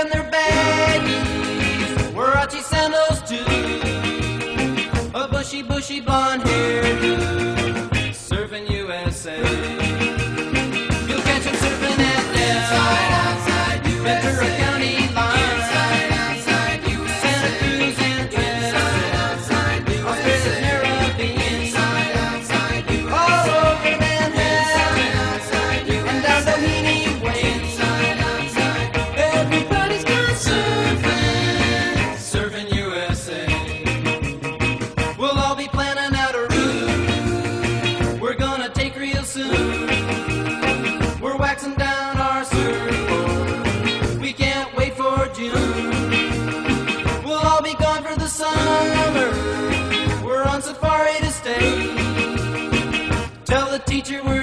wearing their baggies, Warachi sandals too, a bushy blonde hairdo, surfing USA. You'll catch them surfing at Del, Ventura County line, Santa Cruz and Australia's Caribbean, all over Manhattan, and down Doheny Way. Everybody's gone surfing, surfing USA. We'll all be planning out a route we're gonna take real soon. We're waxing down our surfboard, we can't wait for June. We'll all be gone for the summer, we're on safari to stay. Tell the teacher we're